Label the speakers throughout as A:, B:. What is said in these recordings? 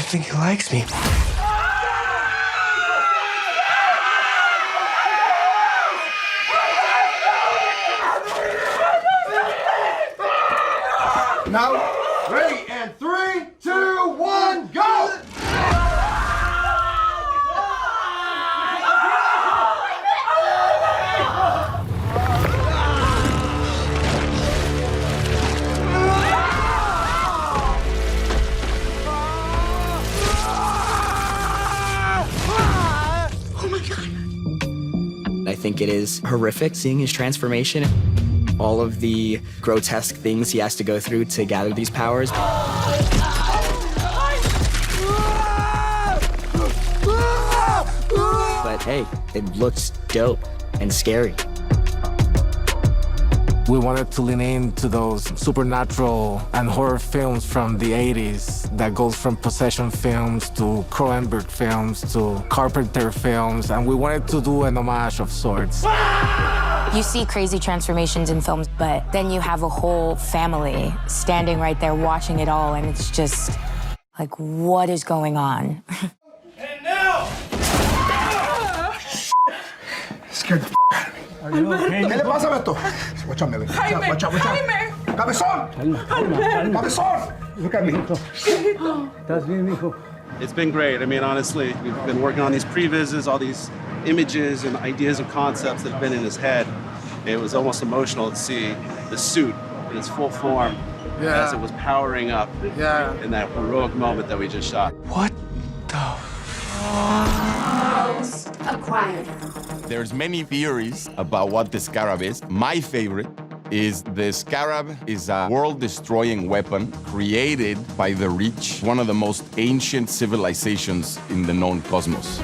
A: think he likes me.
B: Now, ready, and 3, 2, 1, go!
C: I think it is horrific seeing his transformation. All of the grotesque things he has to go through to gather these powers. But hey, it looks dope and scary.
D: We wanted to lean into those supernatural and horror films from the 80s that goes from possession films to Cronenberg films to Carpenter films, and we wanted to do an homage of sorts.
E: You see crazy transformations in films, but then you have a whole family standing right there watching it all, and it's just like, what is going on?
B: And now! Scared the out of me.
F: Are you okay?
B: ¿Qué le pasa, Beto? Watch out, Melly. Watch out, watch out. Cabezón! Cabezón! Look at me.
F: ¿Estás bien, mijo?
G: It's been great. I mean, honestly, we've been working on these pre-vises, all these images and ideas and concepts that have been in his head. It was almost emotional to see the suit in its full form as it was powering up in that heroic moment that we just shot.
A: What the
H: Acquired.
I: There's many theories about what the scarab is. My favorite is the scarab is a world-destroying weapon created by the Reach, one of the most ancient civilizations in the known cosmos.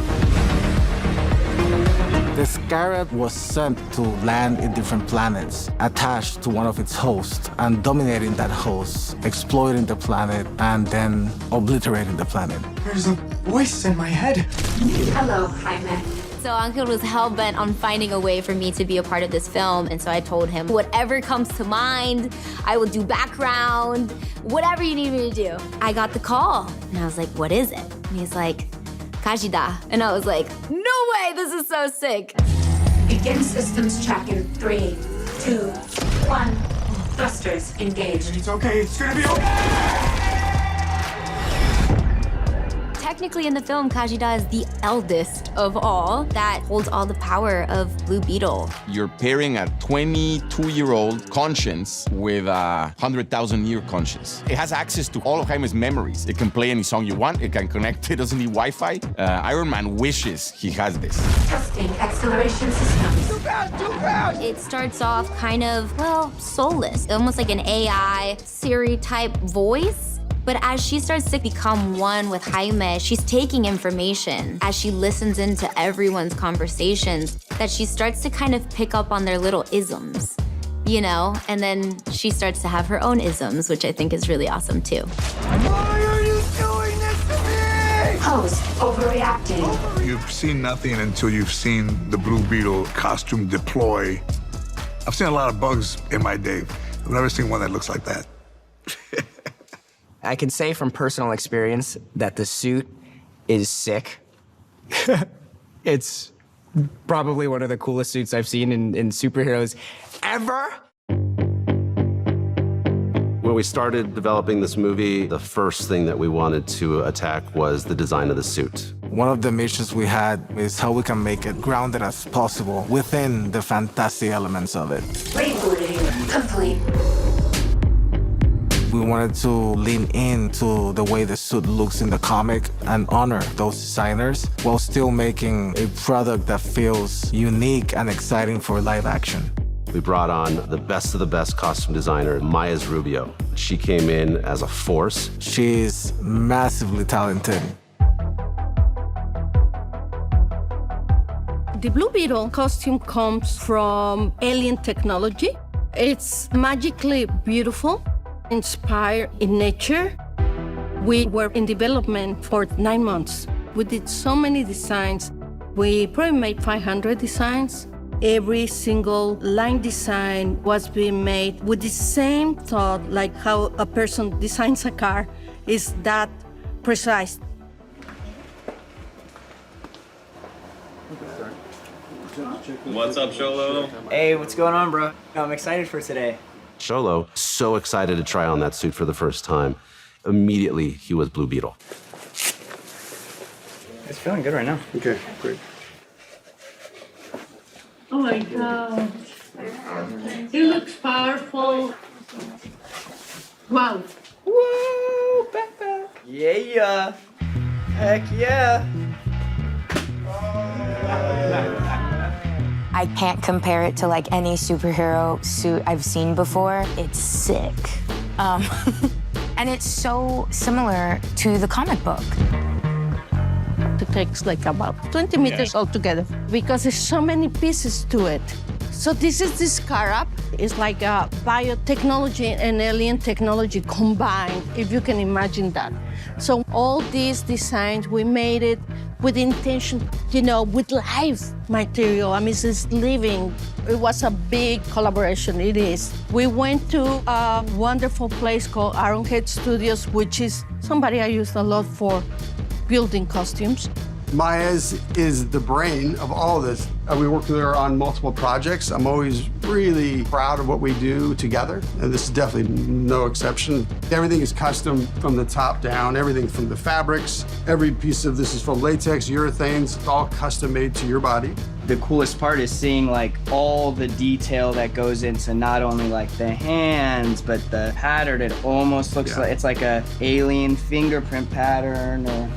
D: The scarab was sent to land in different planets, attached to one of its hosts, and dominating that host, exploiting the planet, and then obliterating the planet.
A: There's a voice in my head.
H: Hello, Jaime.
J: So Uncle was hell-bent on finding a way for me to be a part of this film, and so I told him, whatever comes to mind, I will do background, whatever you need me to do. I got the call, and I was like, what is it? And he's like, Kajida. And I was like, no way, this is so sick.
H: Begin systems check in 3, 2, 1. Thrusters engaged.
A: It's okay, it's gonna be okay.
J: Technically in the film, Kajida is the eldest of all that holds all the power of Blue Beetle.
I: You're pairing a 22-year-old conscience with a 100,000-year conscience. It has access to all of Jaime's memories. It can play any song you want. It can connect. It doesn't need Wi-Fi. Iron Man wishes he has this.
H: Testing acceleration systems.
B: Too fast!
J: It starts off kind of, well, soulless, almost like an AI Siri-type voice. But as she starts to become one with Jaime, she's taking information as she listens into everyone's conversations that she starts to kind of pick up on their little isms, you know? And then she starts to have her own isms, which I think is really awesome too.
B: Why are you doing this to me?
H: Host overreacting.
K: You've seen nothing until you've seen the Blue Beetle costume deploy. I've seen a lot of bugs in my day. I've never seen one that looks like that.
C: I can say from personal experience that the suit is sick. It's probably one of the coolest suits I've seen in superheroes ever.
G: When we started developing this movie, the first thing that we wanted to attack was the design of the suit.
D: One of the missions we had is how we can make it grounded as possible within the fantasy elements of it.
H: Rebooting complete.
D: We wanted to lean into the way the suit looks in the comic and honor those designers while still making a product that feels unique and exciting for live action.
G: We brought on the best of the best costume designer, Maya Rubio. She came in as a force.
D: She's massively talented.
L: The Blue Beetle costume comes from alien technology. It's magically beautiful, inspired in nature. We were in development for 9 months. We did so many designs. We probably made 500 designs. Every single line design was being made with the same thought, like how a person designs a car, is that precise.
M: What's up, Sholo?
C: Hey, what's going on, bro? I'm excited for today.
M: Sholo, so excited to try on that suit for the first time. Immediately, he was Blue Beetle.
C: It's feeling good right now.
B: Okay, great.
L: Oh my God. It looks powerful. Wow.
C: Woo, backpack. Yeah. Heck yeah.
E: I can't compare it to like any superhero suit I've seen before. It's sick. And it's so similar to the comic book.
L: It takes like about 20 meters altogether because there's so many pieces to it. So this is the scarab. It's like a biotechnology and alien technology combined, if you can imagine that. So all these designs, we made it with intention, you know, with live material. I mean, it's living. It was a big collaboration, it is. We went to a wonderful place called Ironhead Studios, which is somebody I used a lot for building costumes.
B: Maya is the brain of all this. We work with her on multiple projects. I'm always really proud of what we do together, and this is definitely no exception. Everything is custom from the top down, everything from the fabrics. Every piece of this is from latex, urethanes, it's all custom made to your body.
C: The coolest part is seeing like all the detail that goes into not only like the hands, but the pattern. It almost looks like it's like a alien fingerprint pattern or...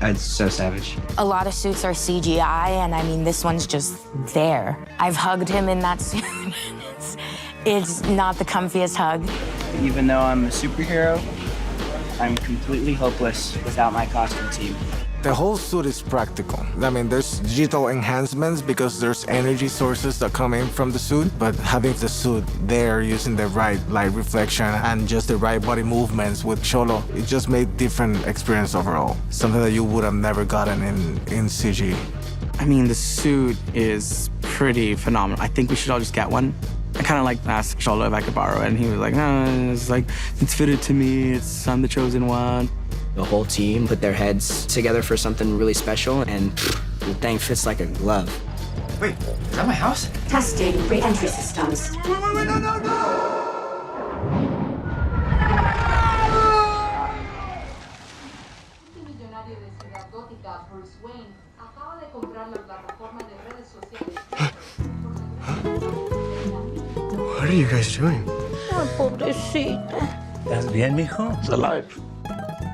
C: It's so savage.
E: A lot of suits are CGI, and I mean, this one's just there. I've hugged him in that suit. It's not the comfiest hug.
C: Even though I'm a superhero, I'm completely hopeless without my costume team.
D: The whole suit is practical. I mean, there's digital enhancements because there's energy sources that come in from the suit, but having the suit there using the right light reflection and just the right body movements with Sholo, it just made different experience overall. Something that you would have never gotten in CG.
N: I mean, the suit is pretty phenomenal. I think we should all just get one. I kind of like asked Sholo if I could borrow it, and he was like, no, it's fitted to me, I'm the chosen one.
C: The whole team put their heads together for something really special, and the thing fits like a glove. Wait, is that my house?
H: Testing re-entry systems.
B: Wait, no!
A: What are you guys doing?
L: Ay, pobrecito.
F: ¿Estás bien, mijo?
M: It's alive.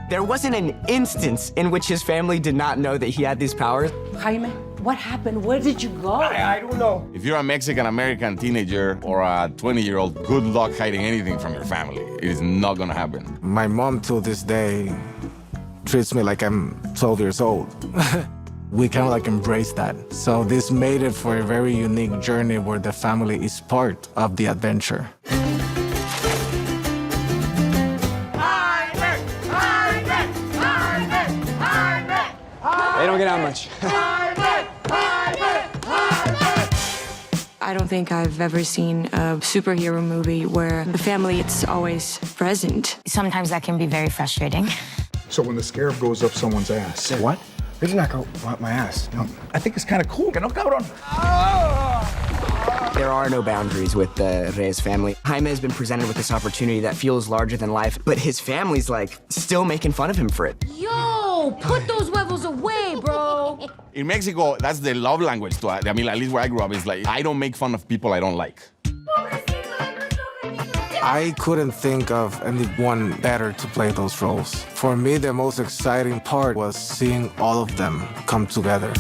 C: There wasn't an instance in which his family did not know that he had these powers.
O: Jaime, what happened? Where did you go?
A: I don't know.
I: If you're a Mexican-American teenager or a 20-year-old, good luck hiding anything from your family. It is not gonna happen.
D: My mom, to this day, treats me like I'm 12 years old. We kind of like embrace that. So this made it for a very unique journey where the family is part of the adventure.
C: They don't get out much.
P: I don't think I've ever seen a superhero movie where the family is always present.
E: Sometimes that can be very frustrating.
B: So when the scarab goes up someone's ass.
A: What? It did not go up my ass. No.
B: I think it's kind of cool. No, cabrón.
C: There are no boundaries with the Reyes family. Jaime has been presented with this opportunity that feels larger than life, but his family's like still making fun of him for it.
J: Yo, put those huevos away, bro.
I: In Mexico, that's the love language to I mean, at least where I grew up, is like, I don't make fun of people I don't like.
D: I couldn't think of anyone better to play those roles. For me, the most exciting part was seeing all of them come together.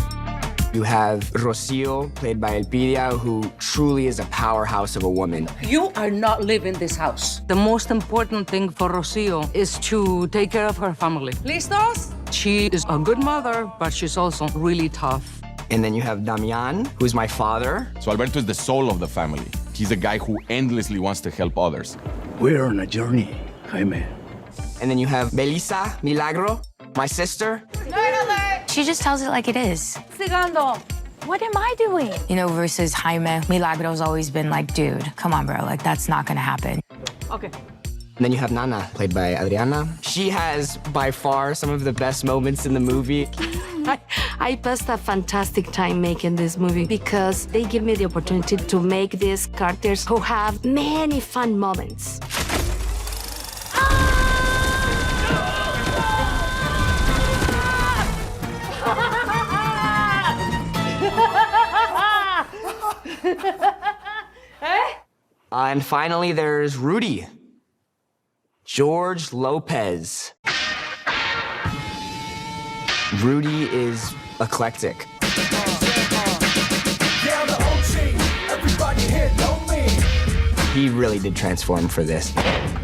C: You have Rocio, played by Elpidia, who truly is a powerhouse of a woman.
O: You are not leaving this house. The most important thing for Rocio is to take care of her family. ¿Listos? She is a good mother, but she's also really tough.
C: And then you have Damian, who's my father.
I: So Alberto is the soul of the family. He's a guy who endlessly wants to help others.
F: We're on a journey, Jaime.
C: And then you have Melissa Milagro, my sister.
E: She just tells it like it is.
J: Sigando.
E: What am I doing? You know, versus Jaime, Milagro's always been like, dude, come on, bro, like that's not gonna happen.
O: Okay.
C: And then you have Nana, played by Adriana. She has, by far, some of the best moments in the movie.
Q: I passed a fantastic time making this movie because they give me the opportunity to make these characters who have many fun moments.
C: And finally, there's Rudy. George Lopez. Rudy is eclectic. He really did transform for this.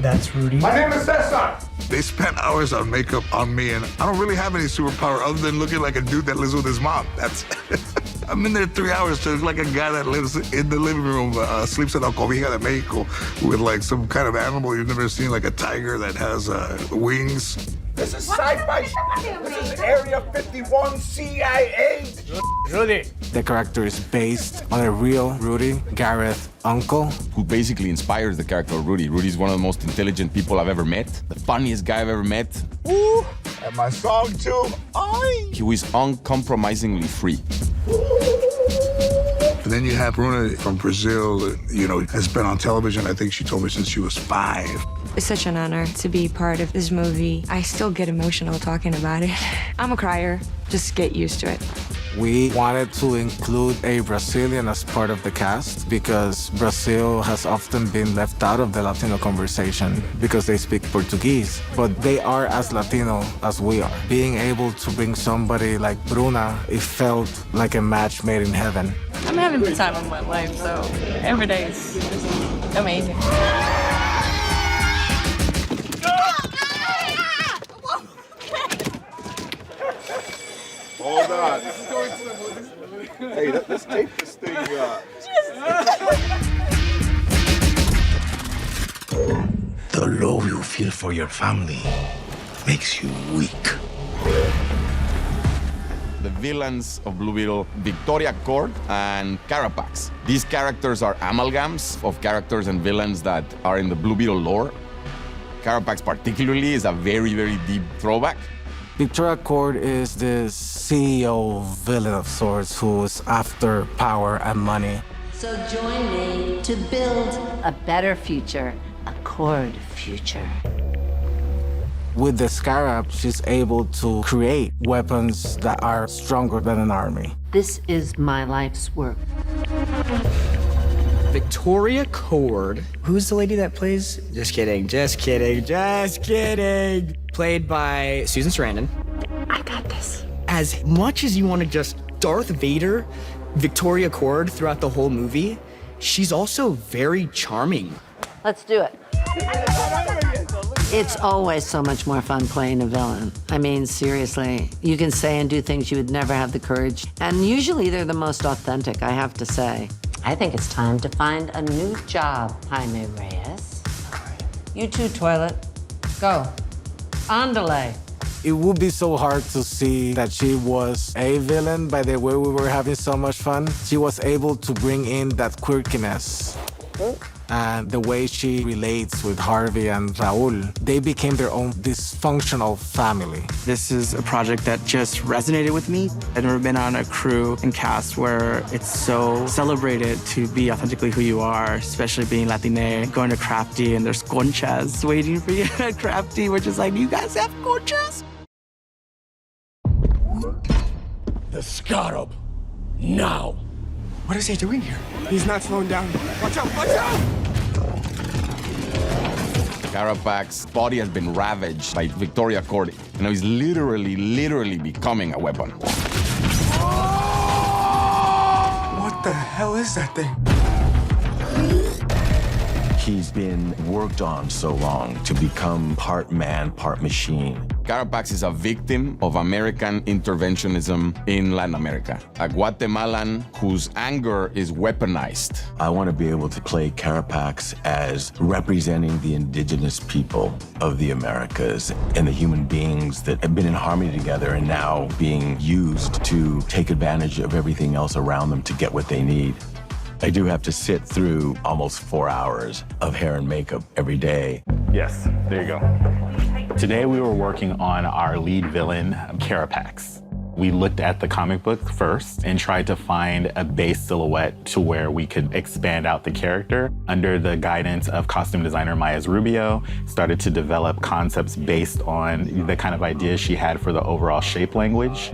A: That's Rudy.
K: My name is Cesar. They spent hours on makeup on me, and I don't really have any superpower other than looking like a dude that lives with his mom. That's. I'm in there 3 hours to look like a guy that lives in the living room, sleeps in a cobija de Mexico with like some kind of animal you've never seen, like a tiger that has wings.
R: This is sci-fi. This is Area 51 CIA.
A: Rudy.
D: The character is based on a real Rudy, Gareth uncle,
I: who basically inspires the character of Rudy. Rudy's one of the most intelligent people I've ever met, the funniest guy I've ever met.
R: Ooh, and my song too.
I: He was uncompromisingly free.
K: And then you have Bruna from Brazil, you know, has been on television, I think she told me since she was 5.
P: It's such an honor to be part of this movie. I still get emotional talking about it. I'm a crier. Just get used to it.
D: We wanted to include a Brazilian as part of the cast because Brazil has often been left out of the Latino conversation because they speak Portuguese, but they are as Latino as we are. Being able to bring somebody like Bruna, it felt like a match made in heaven.
S: I'm having the time of my life, so every day is amazing.
R: Hold on. Hey, let's tape this thing
F: The love you feel for your family makes you weak.
I: The villains of Blue Beetle, Victoria Cord and Carapax. These characters are amalgams of characters and villains that are in the Blue Beetle lore. Carapax particularly is a very, very deep throwback.
D: Victoria Cord is this CEO villain of sorts who is after power and money.
T: So join me to build a better future, a Cord future.
D: With the Scarab, she's able to create weapons that are stronger than an army.
T: This is my life's work.
C: Victoria Cord. Who's the lady that plays? Just kidding, just kidding, just kidding. Played by Susan Sarandon.
T: I got this.
C: As much as you want to just Darth Vader Victoria Cord throughout the whole movie, she's also very charming.
T: Let's do it. It's always so much more fun playing a villain. I mean, seriously, you can say and do things you would never have the courage. And usually they're the most authentic, I have to say. I think it's time to find a new job, Jaime Reyes. You too, toilet. Go. Andale.
D: It would be so hard to see that she was a villain by the way we were having so much fun. She was able to bring in that quirkiness. And the way she relates with Harvey and Raul, they became their own dysfunctional family.
N: This is a project that just resonated with me. I've never been on a crew and cast where it's so celebrated to be authentically who you are, especially being Latine, going to Crafty, and there's conchas waiting for you at Crafty, which is like, you guys have conchas?
R: The Scarab. Now.
A: What is he doing here? He's not slowing down. Watch out, watch out!
I: Carapax's body has been ravaged by Victoria Cord. You know, he's literally becoming a weapon.
A: What the hell is that thing?
F: He's been worked on so long to become part man, part machine.
I: Carapax is a victim of American interventionism in Latin America. A Guatemalan whose anger is weaponized.
F: I want to be able to play Carapax as representing the indigenous people of the Americas and the human beings that have been in harmony together and now being used to take advantage of everything else around them to get what they need. I do have to sit through almost 4 hours of hair and makeup every day.
U: Yes, there you go. Today we were working on our lead villain, Carapax. We looked at the comic book first and tried to find a base silhouette to where we could expand out the character. Under the guidance of costume designer Maya Rubio, started to develop concepts based on the kind of ideas she had for the overall shape language.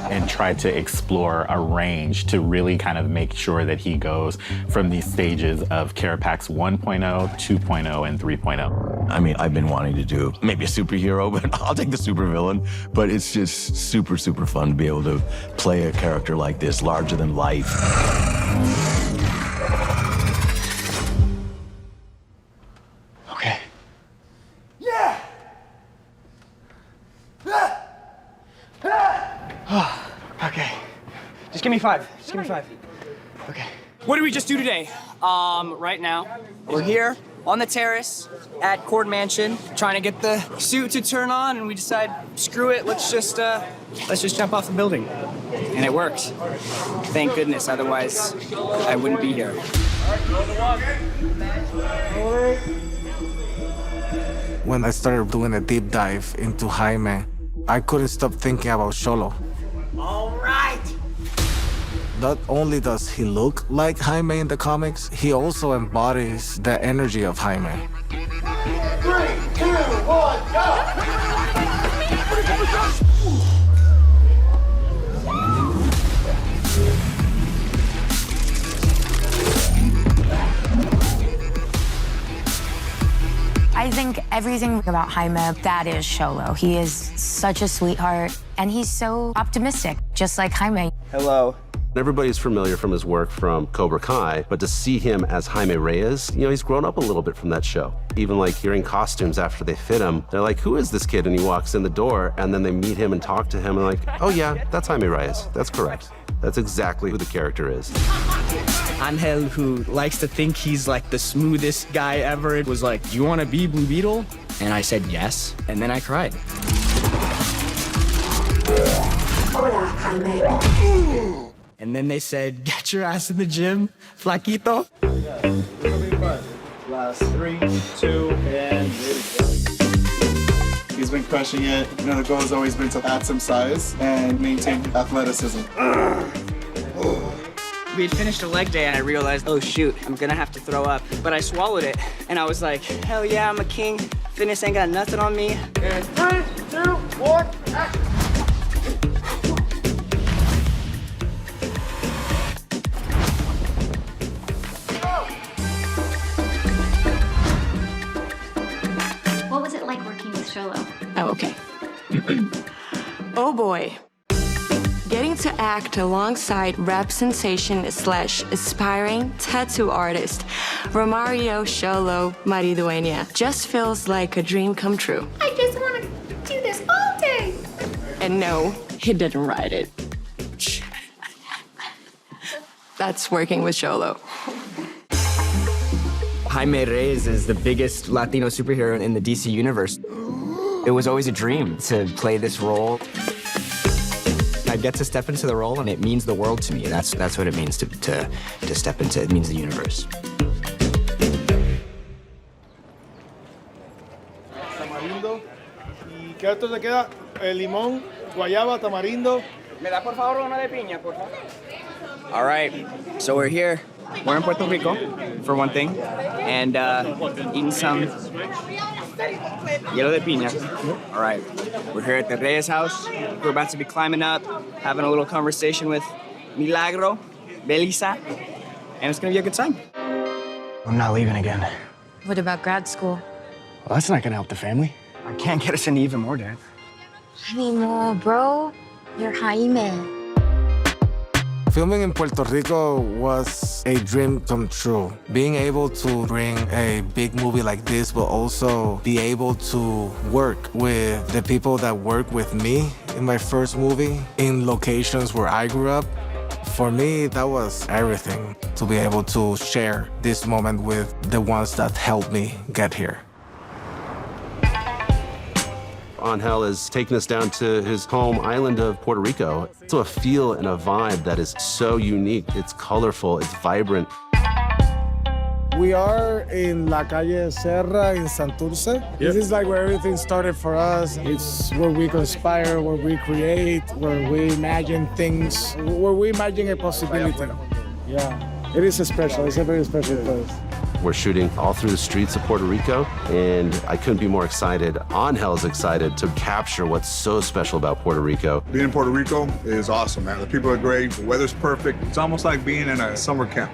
U: And tried to explore a range to really kind of make sure that he goes from these stages of Carapax 1.0, 2.0, and 3.0.
F: I mean, I've been wanting to do maybe a superhero, but I'll take the supervillain. But it's just super, super fun to be able to play a character like this, larger than life.
C: Okay.
R: Yeah!
C: Okay. Just give me 5. Just give me 5. Okay.
V: What did we just do today? Right now, we're here on the terrace at Cord Mansion, trying to get the suit to turn on, and we decide, screw it, let's just jump off the building. And it worked. Thank goodness, otherwise I wouldn't be here.
D: When I started doing a deep dive into Jaime, I couldn't stop thinking about Xolo.
R: All right!
D: Not only does he look like Jaime in the comics, he also embodies the energy of Jaime.
R: 3, 2, 1, go!
E: I think everything about Jaime, that is Xolo. He is such a sweetheart, and he's so optimistic, just like Jaime.
C: Hello.
M: Everybody's familiar from his work from Cobra Kai, but to see him as Jaime Reyes, you know, he's grown up a little bit from that show. Even like hearing costumes after they fit him, they're like, who is this kid? And he walks in the door, and then they meet him and talk to him, and like, oh yeah, that's Jaime Reyes. That's correct. That's exactly who the character is.
V: Angel, who likes to think he's like the smoothest guy ever, was like, do you want to be Blue Beetle? And I said yes, and then I cried. And then they said, get your ass in the gym, flaquito.
W: Last 3, 2, and he's been crushing it. You know, the goal has always been to add some size and maintain athleticism.
V: We had finished a leg day and I realized, oh shoot, I'm gonna have to throw up. But I swallowed it and I was like, hell yeah, I'm a king. Fitness ain't got nothing on me.
R: And 3, 2, 1, action!
J: What was it like working with Xolo?
P: Oh, okay. Oh boy. Getting to act alongside rap sensation / aspiring tattoo artist Romario Xolo Maridueña just feels like a dream come true.
J: I just want to do this all day.
P: And no, he didn't write it. That's working with Xolo.
V: Jaime Reyes is the biggest Latino superhero in the DC universe. It was always a dream to play this role. I get to step into the role, and it means the world to me. That's what it means to step into. It means the universe.
W: Tamarindo. ¿Y qué otro te queda? Limón, guayaba, tamarindo.
V: ¿Me da por favor una de piña, por favor? All right, so we're here. We're in Puerto Rico, for one thing, and eating some hielo de piña. All right, we're here at the Reyes house. We're about to be climbing up, having a little conversation with Milagro, Belisa, and it's gonna be a good time. I'm not leaving again.
E: What about grad school?
V: Well, that's not gonna help the family. I can't get us into even more debt.
E: Anymore, bro. You're Jaime.
D: Filming in Puerto Rico was a dream come true. Being able to bring a big movie like this, but also be able to work with the people that work with me in my first movie in locations where I grew up, for me, that was everything. To be able to share this moment with the ones that helped me get here.
M: Angel is taking us down to his home island of Puerto Rico. It's a feel and a vibe that is so unique. It's colorful, it's vibrant.
D: We are in La Calle Serra in Santurce. This is like where everything started for us. It's where we conspire, where we create, where we imagine things, where we imagine a possibility. Yeah, it is special. It's a very special place.
M: We're shooting all through the streets of Puerto Rico, and I couldn't be more excited, Angel's excited to capture what's so special about Puerto Rico.
K: Being in Puerto Rico is awesome, man. The people are great, the weather's perfect. It's almost like being in a summer camp.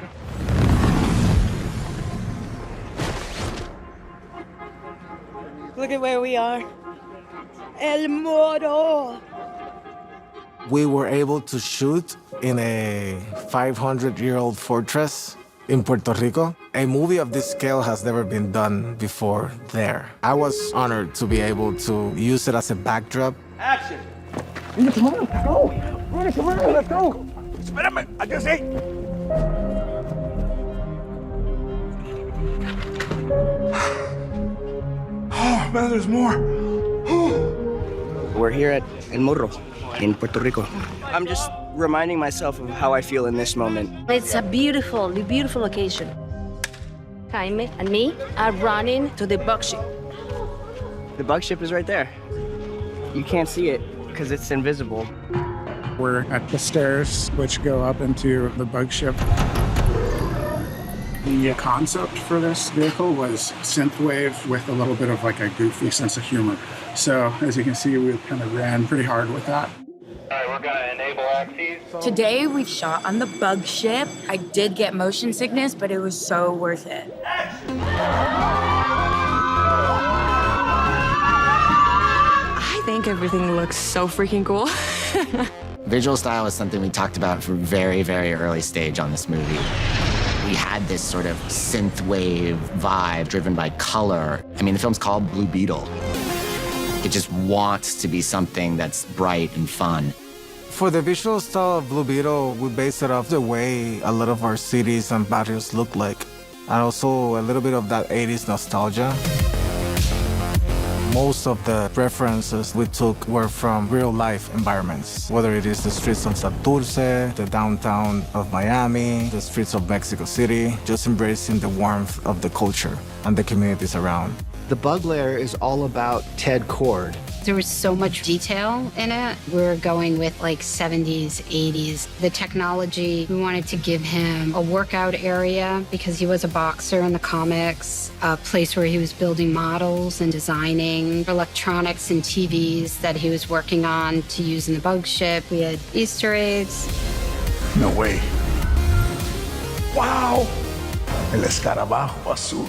P: Look at where we are. El Moro.
D: We were able to shoot in a 500-year-old fortress in Puerto Rico. A movie of this scale has never been done before there. I was honored to be able to use it as a backdrop.
R: Action! Let's go! Let's go! Espérame, I just ate! Oh, man, there's more.
V: We're here at El Morro in Puerto Rico. I'm just reminding myself of how I feel in this moment.
Q: It's a beautiful, beautiful location. Jaime and me are running to the bug ship.
V: The bug ship is right there. You can't see it because it's invisible.
G: We're at the stairs which go up into the bug ship. The concept for this vehicle was synthwave with a little bit of like a goofy sense of humor. So as you can see, we kind of ran pretty hard with that.
H: All right, we're gonna enable axes.
E: Today we shot on the bug ship. I did get motion sickness, but it was so worth it.
P: I think everything looks so freaking cool.
L: Visual style is something we talked about from very, very early stage on this movie. We had this sort of synthwave vibe driven by color. I mean, the film's called Blue Beetle. It just wants to be something that's bright and fun.
D: For the visual style of Blue Beetle, we base it off the way a lot of our cities and barrios look like, and also a little bit of that 80s nostalgia. Most of the references we took were from real-life environments, whether it is the streets of Santurce, the downtown of Miami, the streets of Mexico City, just embracing the warmth of the culture and the communities around.
X: The bug layer is all about Ted Cord.
Y: There was so much detail in it. We were going with like 70s, 80s. The technology, we wanted to give him a workout area because he was a boxer in the comics, a place where he was building models and designing electronics and TVs that he was working on to use in the bug ship. We had Easter eggs.
K: No way. Wow! El escarabajo azul.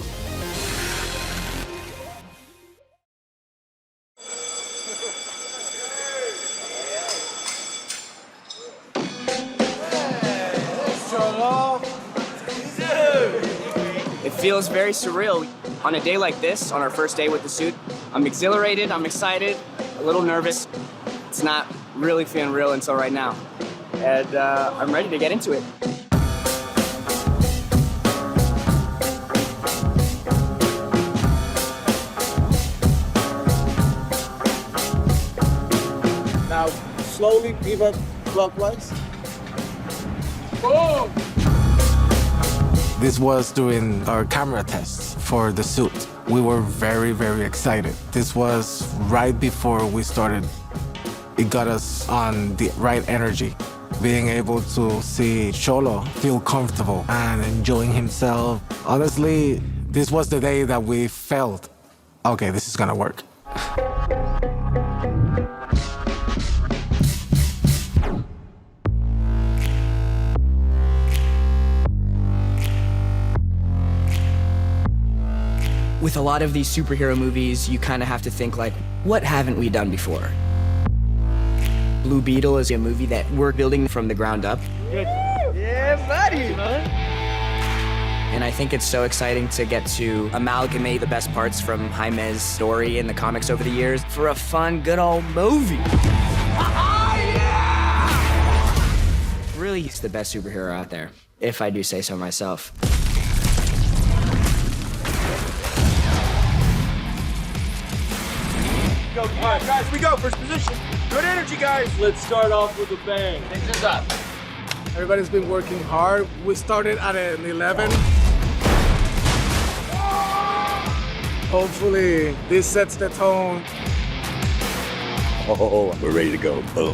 V: It feels very surreal. On a day like this, on our first day with the suit, I'm exhilarated, I'm excited, a little nervous. It's not really feeling real until right now. And I'm ready to get into it.
D: Now, slowly pivot clockwise. Boom! This was during our camera tests for the suit. We were very, very excited. This was right before we started. It got us on the right energy. Being able to see Cholo feel comfortable and enjoying himself. Honestly, this was the day that we felt, okay, this is gonna work.
V: With a lot of these superhero movies, you kind of have to think like, what haven't we done before? Blue Beetle is a movie that we're building from the ground up.
R: Yeah, buddy!
V: And I think it's so exciting to get to amalgamate the best parts from Jaime's story in the comics over the years for a fun, good old movie. Really, he's the best superhero out there, if I do say so myself.
R: Go, all right, guys, we go. First position. Good energy, guys. Let's start off with a bang. Things up.
D: Everybody's been working hard. We started at an 11. Hopefully, this sets the tone.
B: Oh, we're ready to go. Boom.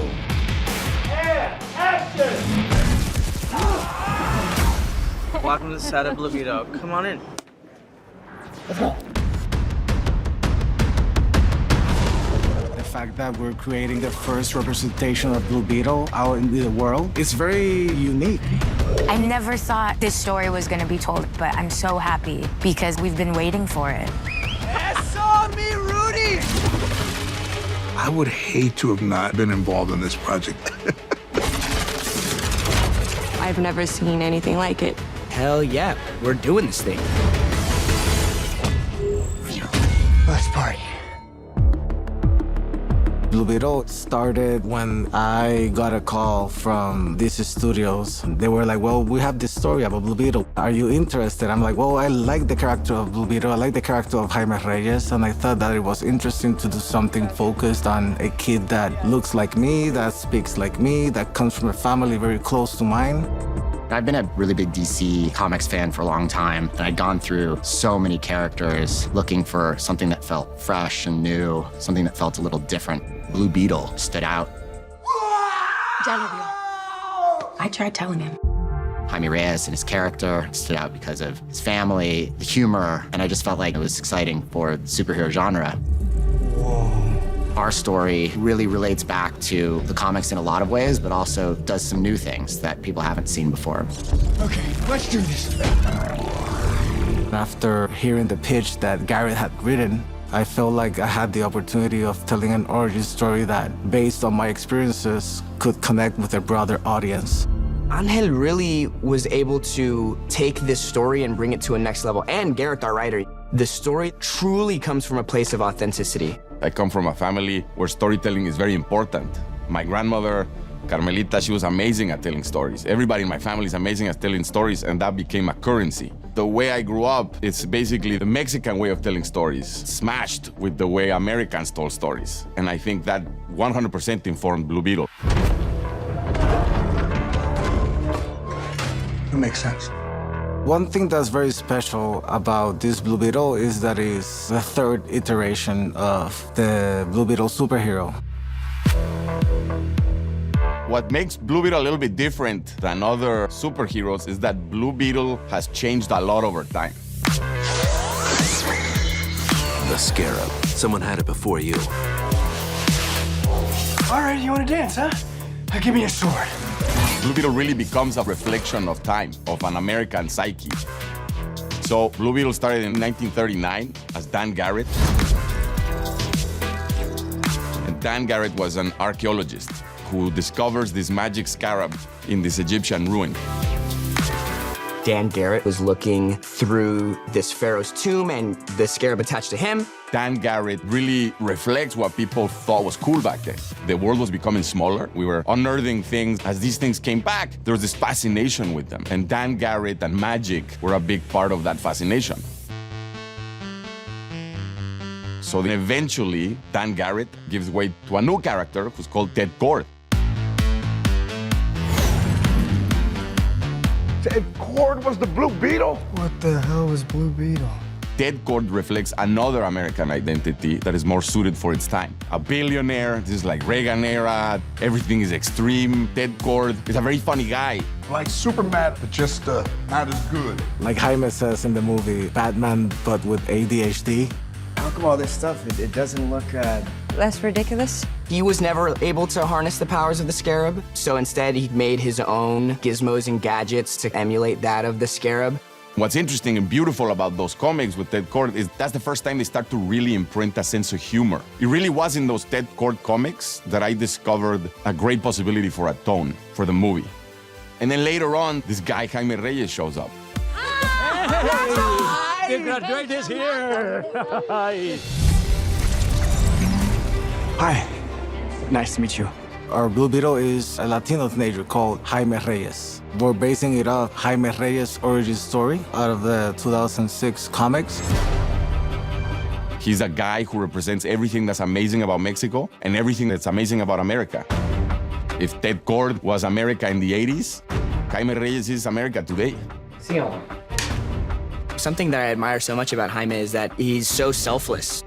W: And action!
V: Welcome to the set of Video. Come on in.
W: Let's go.
D: The fact that we're creating the first representation of Blue Beetle out in the world is very unique.
E: I never thought this story was going to be told, but I'm so happy because we've been waiting for it.
W: That's on me, Rudy!
K: I would hate to have not been involved in this project.
P: I've never seen anything like it.
V: Hell yeah, we're doing this thing.
A: Let's party.
D: Blue Beetle started when I got a call from these studios. They were like, well, we have this story about Blue Beetle. Are you interested? I'm like, well, I like the character of Blue Beetle. I like the character of Jaime Reyes. And I thought that it was interesting to do something focused on a kid that looks like me, that speaks like me, that comes from a family very close to mine.
L: I've been a really big DC Comics fan for a long time, and I'd gone through so many characters looking for something that felt fresh and new, something that felt a little different. Blue Beetle stood out.
E: I tried telling him.
L: Jaime Reyes and his character stood out because of his family, the humor, and I just felt like it was exciting for the superhero genre. Our story really relates back to the comics in a lot of ways, but also does some new things that people haven't seen before.
A: Okay, let's do this.
D: After hearing the pitch that Garrett had written, I felt like I had the opportunity of telling an origin story that, based on my experiences, could connect with a broader audience.
V: Angel really was able to take this story and bring it to a next level. And Garrett, our writer, the story truly comes from a place of authenticity.
I: I come from a family where storytelling is very important. My grandmother, Carmelita, she was amazing at telling stories. Everybody in my family is amazing at telling stories, and that became a currency. The way I grew up, it's basically the Mexican way of telling stories, smashed with the way Americans told stories. And I think that 100% informed Blue Beetle.
A: It makes sense.
D: One thing that's very special about this Blue Beetle is that it's the third iteration of the Blue Beetle superhero.
I: What makes Blue Beetle a little bit different than other superheroes is that Blue Beetle has changed a lot over time.
B: The scarab. Someone had it before you.
A: All right, you want to dance, huh? Give me a sword.
I: Blue Beetle really becomes a reflection of time, of an American psyche. So Blue Beetle started in 1939 as Dan Garrett. And Dan Garrett was an archaeologist who discovers this magic scarab in this Egyptian ruin.
V: Dan Garrett was looking through this pharaoh's tomb and the scarab attached to him.
I: Dan Garrett really reflects what people thought was cool back then. The world was becoming smaller. We were unearthing things. As these things came back, there was this fascination with them. And Dan Garrett and magic were a big part of that fascination. So then eventually, Dan Garrett gives way to a new character who's called Ted Kord.
R: Ted Kord was the Blue Beetle?
A: What the hell was Blue Beetle?
I: Ted Kord reflects another American identity that is more suited for its time. A billionaire, this is like Reagan era, everything is extreme. Ted Kord is a very funny guy.
R: Like Superman, but just not as good.
D: Like Jaime says in the movie, Batman, but with ADHD.
V: How come all this stuff, it doesn't look
P: Less ridiculous?
V: He was never able to harness the powers of the scarab, so instead he made his own gizmos and gadgets to emulate that of the scarab.
I: What's interesting and beautiful about those comics with Ted Kord is that's the first time they start to really imprint a sense of humor. It really was in those Ted Kord comics that I discovered a great possibility for a tone for the movie. And then later on, this guy, Jaime Reyes, shows up.
R: The graduate is here.
A: Hi. Nice to meet you.
D: Our Blue Beetle is a Latino teenager called Jaime Reyes. We're basing it off Jaime Reyes' origin story out of the 2006 comics.
I: He's a guy who represents everything that's amazing about Mexico and everything that's amazing about America. If Ted Kord was America in the 80s, Jaime Reyes is America today.
V: Something that I admire so much about Jaime is that he's so selfless.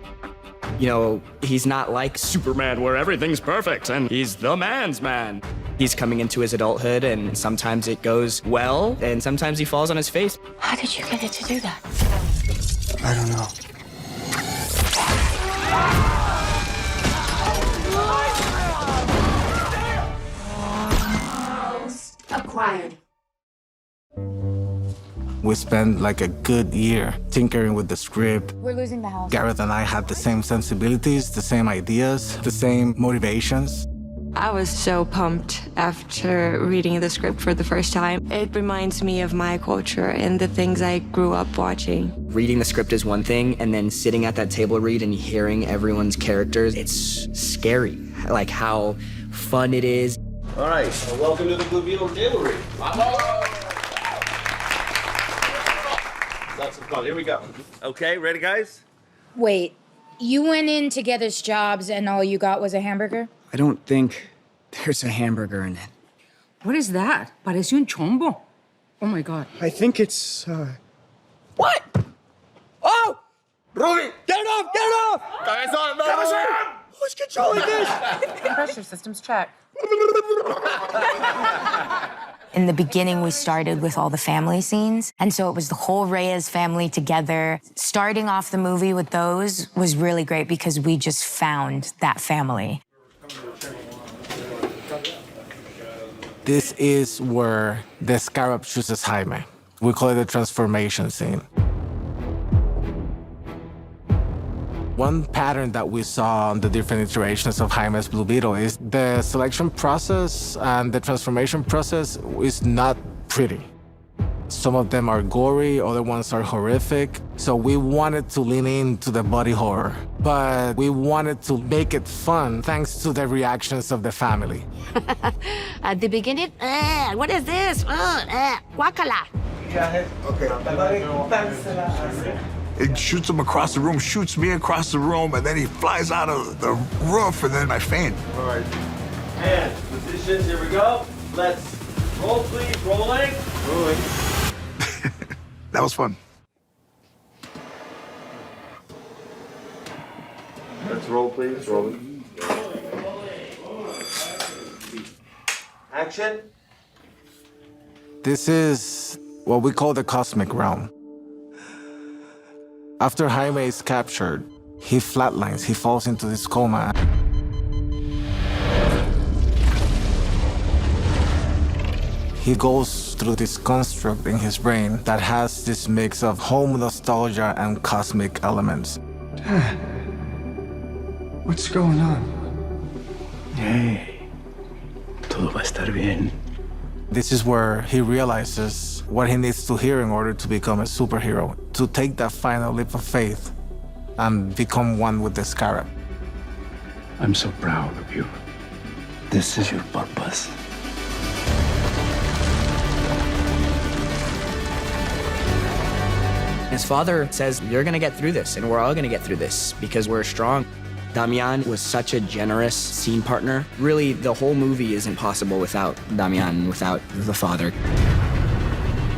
V: You know, he's not like Superman where everything's perfect and he's the man's man. He's coming into his adulthood and sometimes it goes well and sometimes he falls on his face.
E: How did you get it to do that?
A: I don't know.
Q: Acquired.
D: We spent like a good year tinkering with the script.
E: We're losing the house.
D: Gareth and I had the same sensibilities, the same ideas, the same motivations.
P: I was so pumped after reading the script for the first time. It reminds me of my culture and the things I grew up watching.
V: Reading the script is one thing, and then sitting at that table read and hearing everyone's characters, it's scary, like how fun it is.
N: All right, well, welcome to the Blue Beetle table read. Lots of fun. Here we go. Okay, ready, guys?
E: Wait, you went in to get us jobs and all you got was a hamburger?
V: I don't think there's a hamburger in it.
O: What is that? Parece un chombo. Oh my God.
V: I think it's,
R: What? Oh! Ruby, get it off! Get it off! Who's controlling this?
O: Pressure systems check.
E: In the beginning, we started with all the family scenes. And so it was the whole Reyes family together. Starting off the movie with those was really great because we just found that family.
D: This is where the Scarab chooses Jaime. We call it the transformation scene. One pattern that we saw on the different iterations of Jaime's Blue Beetle is the selection process and the transformation process is not pretty. Some of them are gory, other ones are horrific. So we wanted to lean into the body horror, but we wanted to make it fun thanks to the reactions of the family.
Q: At the beginning, what is this? Guacala.
K: Okay. It shoots him across the room, shoots me across the room, and then he flies out of the roof, and then I faint.
N: All right. And positions, here we go. Let's roll, please. Rolling. Rolling.
K: That was fun.
N: Let's roll, please. Rolling. Action.
D: This is what we call the cosmic realm. After Jaime is captured, he flatlines, he falls into this coma. He goes through this construct in his brain that has this mix of home nostalgia and cosmic elements.
A: Dad, what's going on?
F: Hey, todo va a estar bien.
D: This is where he realizes what he needs to hear in order to become a superhero, to take that final leap of faith and become one with the Scarab.
F: I'm so proud of you. This is your purpose.
V: His father says, you're gonna get through this, and we're all gonna get through this because we're strong. Damian was such a generous scene partner. Really, the whole movie isn't possible without Damian, without the father.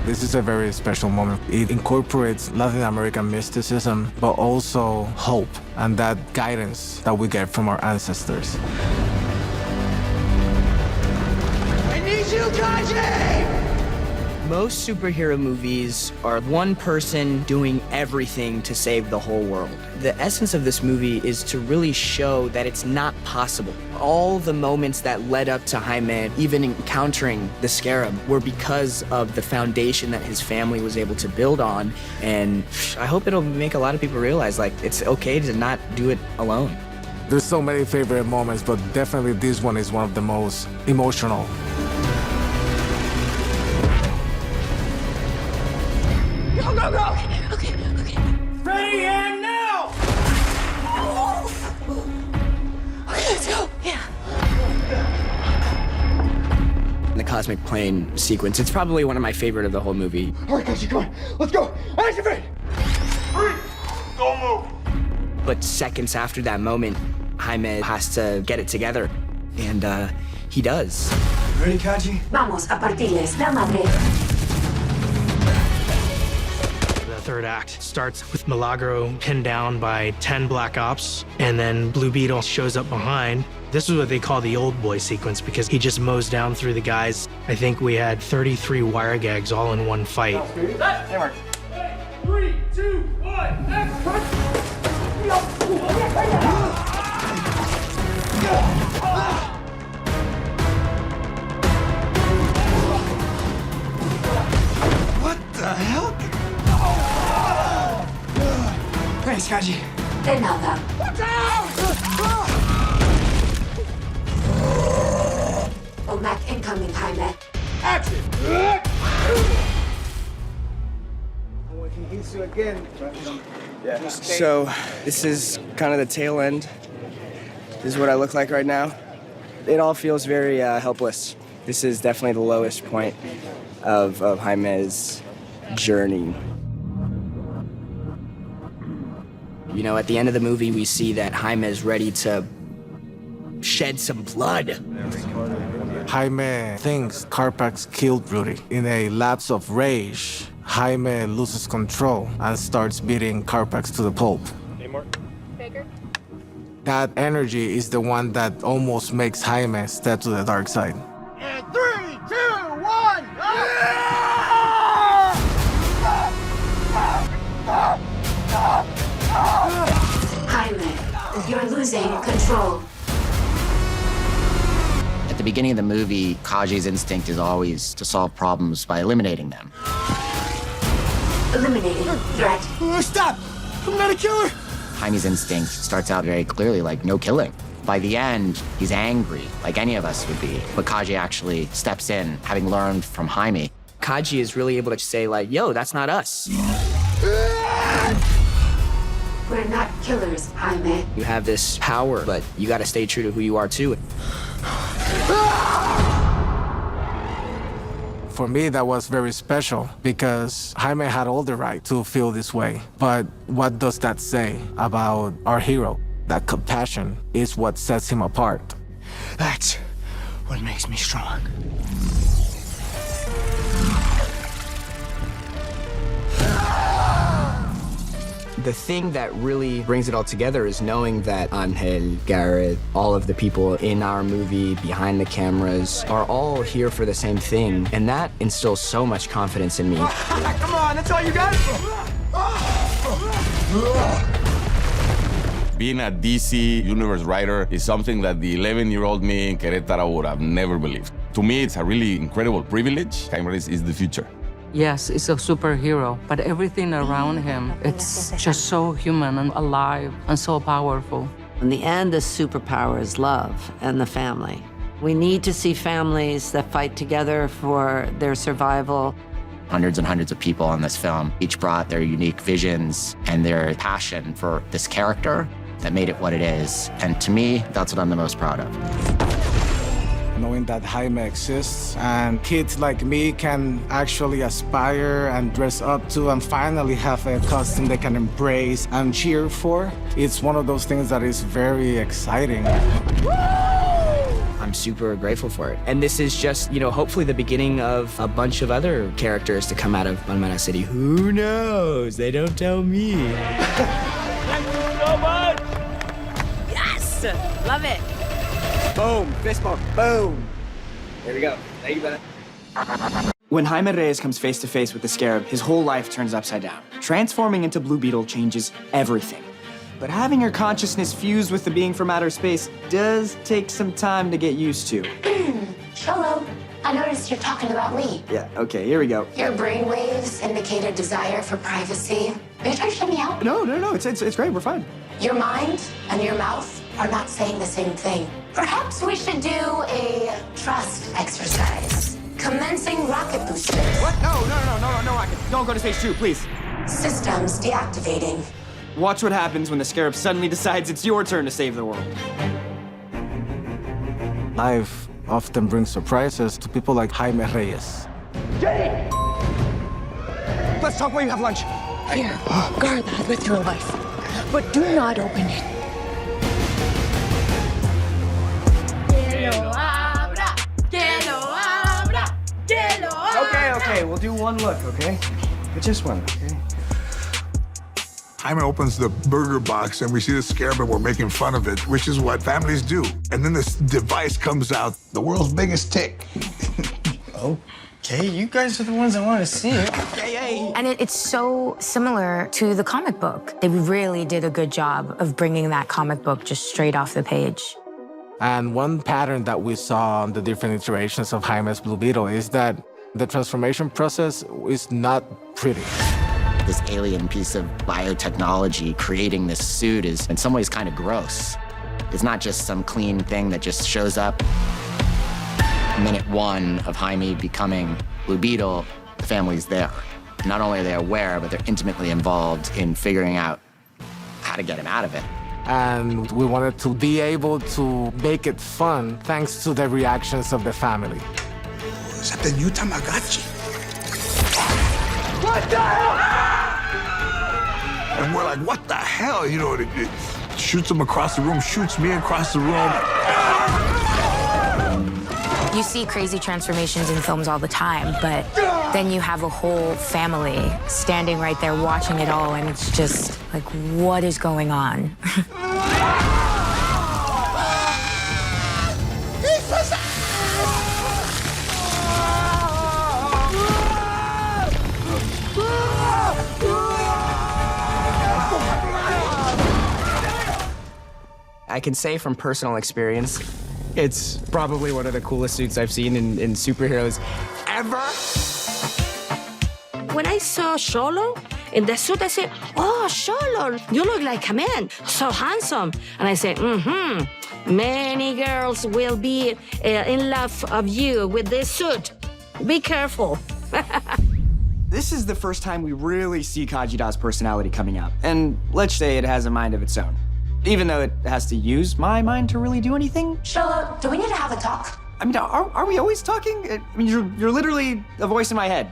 D: This is a very special moment. It incorporates Latin American mysticism, but also hope and that guidance that we get from our ancestors.
R: I need you, Kaji!
V: Most superhero movies are one person doing everything to save the whole world. The essence of this movie is to really show that it's not possible. All the moments that led up to Jaime even encountering the Scarab were because of the foundation that his family was able to build on. And I hope it'll make a lot of people realize, like, it's okay to not do it alone.
D: There's so many favorite moments, but definitely this one is one of the most emotional.
R: Go, go, go! Okay. Ready and now! Okay, let's go. Yeah.
V: The cosmic plane sequence, it's probably one of my favorite of the whole movie.
R: All right, guys, come on. Let's go. Activate! 3, don't move.
V: But seconds after that moment, Jaime has to get it together, and he does.
A: Ready, Kaji?
Q: Vamos a partirles la madre.
C: third act. Starts with Milagro pinned down by 10 Black Ops, and then Blue Beetle shows up behind. This is what they call the old boy sequence because he just mows down through the guys. I think we had 33 wire gags all in one fight.
N: 3, 2, 1, action!
A: What the hell? Thanks, Kaji.
Y: De nada.
A: Watch out!
Y: Omac incoming, Jaime.
A: Action!
V: So this is kind of the tail end. This is what I look like right now. It all feels very helpless. This is definitely the lowest point of Jaime's journey. You know, at the end of the movie, we see that Jaime is ready to shed some blood.
D: Jaime thinks Carpax killed Rudy. In a lapse of rage, Jaime loses control and starts beating Carpax to the pulp. That energy is the one that almost makes Jaime step to the dark side.
A: And 3, 2, 1!
Y: Jaime, you're losing control.
L: At the beginning of the movie, Kaji's instinct is always to solve problems by eliminating them.
Y: Eliminating threat.
A: Stop! I'm not a killer!
L: Jaime's instinct starts out very clearly like no killing. By the end, he's angry, like any of us would be. But Kaji actually steps in, having learned from Jaime.
V: Kaji is really able to say like, yo, that's not us.
Y: We're not killers, Jaime.
V: You have this power, but you gotta stay true to who you are too.
D: For me, that was very special because Jaime had all the right to feel this way. But what does that say about our hero? That compassion is what sets him apart.
V: That's what makes me strong. The thing that really brings it all together is knowing that Angel, Garrett, all of the people in our movie, behind the cameras, are all here for the same thing. And that instills so much confidence in me.
A: Come on, that's all you got?
I: Being a DC Universe writer is something that the 11-year-old me in Querétaro would have never believed. To me, it's a really incredible privilege. Jaime is the future.
O: Yes, it's a superhero, but everything around him, it's just so human and alive and so powerful.
J: In the end, the superpower is love and the family. We need to see families that fight together for their survival.
L: Hundreds and hundreds of people on this film each brought their unique visions and their passion for this character that made it what it is. And to me, that's what I'm the most proud of.
D: Knowing that Jaime exists and kids like me can actually aspire and dress up to and finally have a costume they can embrace and cheer for, it's one of those things that is very exciting.
V: I'm super grateful for it. And this is just, you know, hopefully the beginning of a bunch of other characters to come out of Manmana City. Who knows? They don't tell me.
N: Thank you so much!
S: Yes! Love it.
V: Boom, fist bump, boom. There we go. Thank you, brother. When Jaime Reyes comes face to face with the Scarab, his whole life turns upside down. Transforming into Blue Beetle changes everything. But having your consciousness fused with the being from outer space does take some time to get used to.
Y: Hello. I noticed you're talking about me.
V: Yeah, okay, here we go.
Y: Your brainwaves indicate a desire for privacy. Are you trying to shut me out?
V: No, it's great, we're fine.
Y: Your mind and your mouth are not saying the same thing. Perhaps we should do a trust exercise. Commencing rocket boosters.
V: What? No rocket. Don't go to stage 2, please.
Y: Systems deactivating.
V: Watch what happens when the Scarab suddenly decides it's your turn to save the world.
D: Life often brings surprises to people like Jaime Reyes.
V: Jay! Let's talk while you have lunch.
S: Here, guard that with your life, but do not open it.
V: Okay, we'll do one look, okay? But just one, okay?
K: Jaime opens the burger box and we see the scarab and we're making fun of it, which is what families do. And then this device comes out, the world's biggest tick.
V: Okay, you guys are the ones that want to see it.
E: And it's so similar to the comic book. They really did a good job of bringing that comic book just straight off the page.
D: And one pattern that we saw on the different iterations of Jaime's Blue Beetle is that the transformation process is not pretty.
L: This alien piece of biotechnology creating this suit is in some ways kind of gross. It's not just some clean thing that just shows up. Minute 1 of Jaime becoming Blue Beetle, the family's there. Not only are they aware, but they're intimately involved in figuring out how to get him out of it.
D: And we wanted to be able to make it fun thanks to the reactions of the family.
K: Is that the new Tamagotchi?
R: What the hell?
K: And we're like, what the hell? You know, it shoots him across the room, shoots me across the room.
E: You see crazy transformations in films all the time, but then you have a whole family standing right there watching it all, and it's just like, what is going on?
V: I can say from personal experience, it's probably one of the coolest suits I've seen in superheroes ever.
Q: When I saw Xolo in the suit, I said, oh, Xolo, you look like a man, so handsome. And I said, many girls will be in love of you with this suit. Be careful.
V: This is the first time we really see Kajida's personality coming out. And let's say it has a mind of its own. Even though it has to use my mind to really do anything.
S: Xolo, do we need to have a talk?
V: I mean, are we always talking? I mean, you're literally a voice in my head.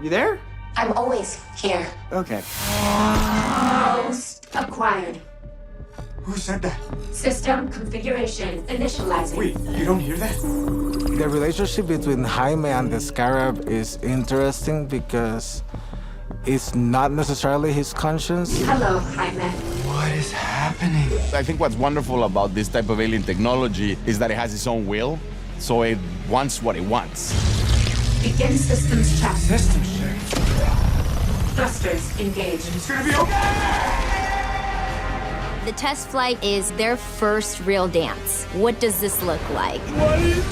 V: You there?
S: I'm always here.
V: Okay.
S: Host acquired.
W: Who said that?
S: System configuration initializing.
W: Wait, you don't hear that?
D: The relationship between Jaime and the scarab is interesting because it's not necessarily his conscience.
S: Hello, Jaime.
W: What is happening?
I: I think what's wonderful about this type of alien technology is that it has its own will, so it wants what it wants.
S: Begin systems check.
W: Systems check.
S: Thrusters engaged.
W: It's gonna be okay!
G: The test flight is their first real dance. What does this look like?
W: What are you doing?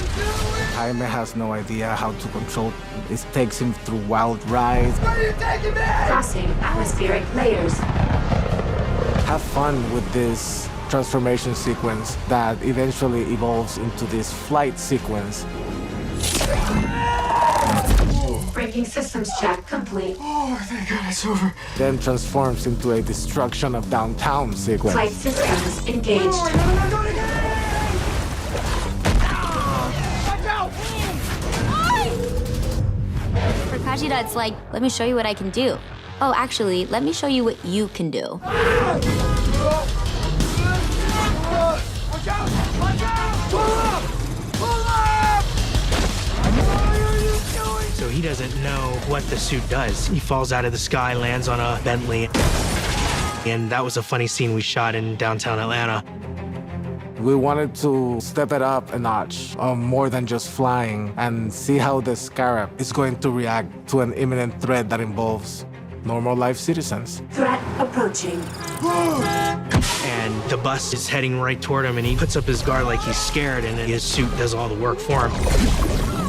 D: Jaime has no idea how to control. It takes him through wild rides.
W: Where are you taking me?
S: Crossing atmospheric layers.
D: Have fun with this transformation sequence that eventually evolves into this flight sequence.
S: Breaking systems check complete.
W: Oh, thank God it's over.
D: Then transforms into a destruction of downtown sequence.
S: Flight systems engaged.
W: Oh,
G: For Kajida, it's like, let me show you what I can do. Oh, actually, let me show you what you can do.
W: Watch out! Watch out! Pull up! Pull up! What are you doing?
C: So he doesn't know what the suit does. He falls out of the sky, lands on a Bentley. And that was a funny scene we shot in downtown Atlanta.
D: We wanted to step it up a notch, more than just flying, and see how the scarab is going to react to an imminent threat that involves normal life citizens.
S: Threat approaching.
C: And the bus is heading right toward him, and he puts up his guard like he's scared, and then his suit does all the work for him.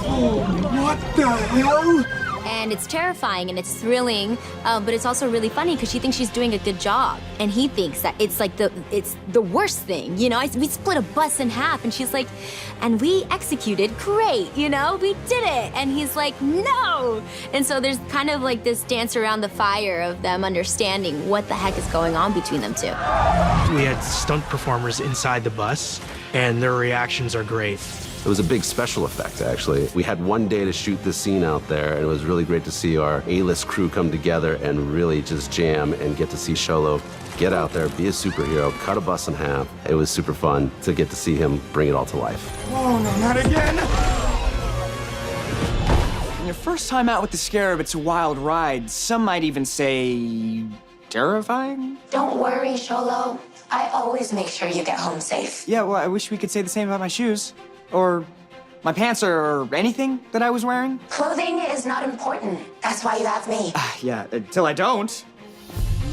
W: Oh, what the hell?
G: And it's terrifying and it's thrilling, but it's also really funny because she thinks she's doing a good job. And he thinks that it's like it's the worst thing, you know? We split a bus in half and she's like, and we executed great, you know? We did it. And he's like, no! And so there's kind of like this dance around the fire of them understanding what the heck is going on between them two.
C: We had stunt performers inside the bus, and their reactions are great.
B: It was a big special effect, actually. We had one day to shoot this scene out there, and it was really great to see our A-list crew come together and really just jam and get to see Xolo get out there, be a superhero, cut a bus in half. It was super fun to get to see him bring it all to life.
W: Oh, no, not again!
V: your first time out with the Scarab, it's a wild ride. Some might even say terrifying?
E: Don't worry, Sholo. I always make sure you get home safe.
V: Yeah, well, I wish we could say the same about my shoes. Or my pants or anything that I was wearing.
E: Clothing is not important. That's why you have me.
V: Yeah, until I don't.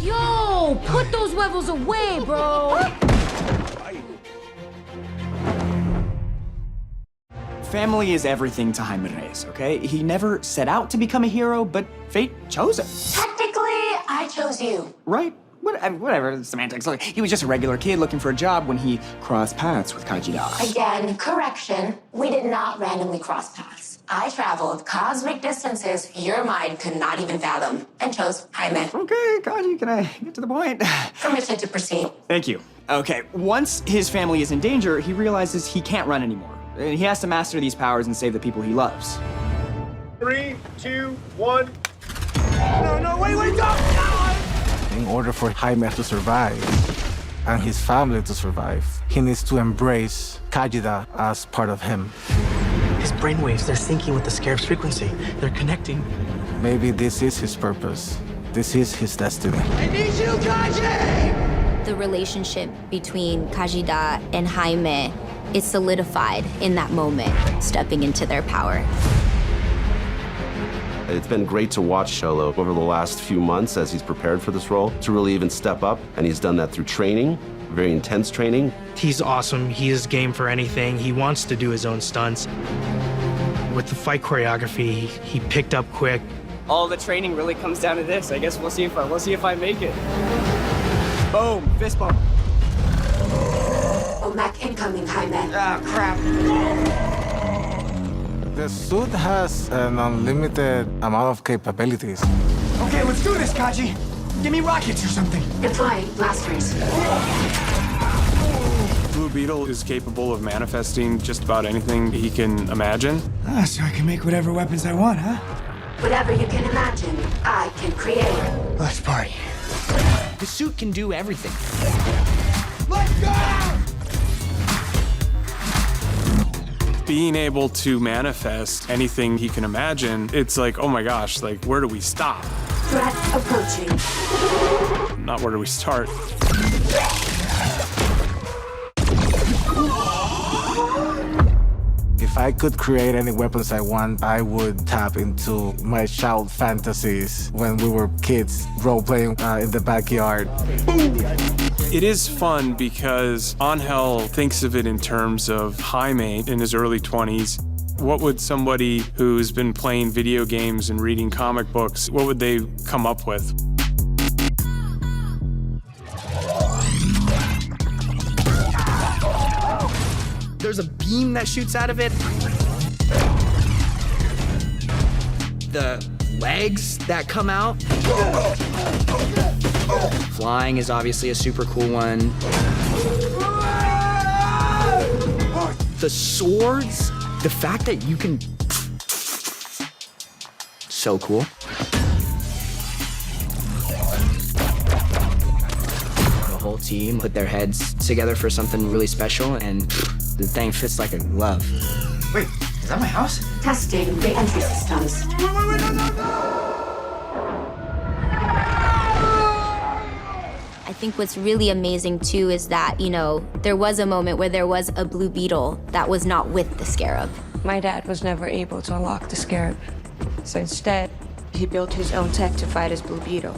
Q: Yo, put those huevos away, bro.
V: Family is everything to Jaime Reyes, okay? He never set out to become a hero, but fate chose him.
E: Technically, I chose you.
V: Right? Whatever, semantics. Look, he was just a regular kid looking for a job when he crossed paths with Kajida.
E: Again, correction. We did not randomly cross paths. I traveled cosmic distances your mind could not even fathom and chose Jaime.
V: Okay, Kaji, can I get to the point?
E: Permission to proceed.
V: Thank you. Okay, once his family is in danger, he realizes he can't run anymore. He has to master these powers and save the people he loves.
W: 3, 2, 1. No, wait, don't!
D: In order for Jaime to survive and his family to survive, he needs to embrace Kajida as part of him.
C: His brainwaves, they're syncing with the Scarab's frequency. They're connecting.
D: Maybe this is his purpose. This is his destiny.
R: I need you, Kaji!
G: The relationship between Kajida and Jaime is solidified in that moment, stepping into their power.
B: It's been great to watch Xolo over the last few months as he's prepared for this role to really even step up, and he's done that through training, very intense training.
C: He's awesome. He is game for anything. He wants to do his own stunts. With the fight choreography, he picked up quick.
V: All the training really comes down to this. I guess we'll see if I make it. Boom, fist bump.
E: Omek incoming, Jaime.
V: Ah, crap.
D: The suit has an unlimited amount of capabilities.
R: Okay, let's do this, Kaji. Give me rockets or something.
E: Deploying blasters.
H: Blue Beetle is capable of manifesting just about anything he can imagine.
R: Ah, so I can make whatever weapons I want, huh?
E: Whatever you can imagine, I can create.
R: Let's party.
V: The suit can do everything.
R: Let's go!
H: Being able to manifest anything he can imagine, it's like, oh my gosh, like, where do we stop?
E: Threat approaching.
H: Not where do we start?
D: If I could create any weapons I want, I would tap into my child fantasies when we were kids, role-playing in the backyard.
H: It is fun because Angel thinks of it in terms of Jaime in his early 20s. What would somebody who's been playing video games and reading comic books, what would they come up with?
V: There's a beam that shoots out of it. The legs that come out. Flying is obviously a super cool one. The swords, the fact that you can... So cool. The whole team put their heads together for something really special, and the thing fits like a glove.
R: Wait, is that my house?
E: Testing re-entry systems.
R: Wait, no!
G: I think what's really amazing too is that, you know, there was a moment where there was a Blue Beetle that was not with the Scarab.
P: My dad was never able to unlock the Scarab, so instead, he built his own tech to fight as Blue Beetle.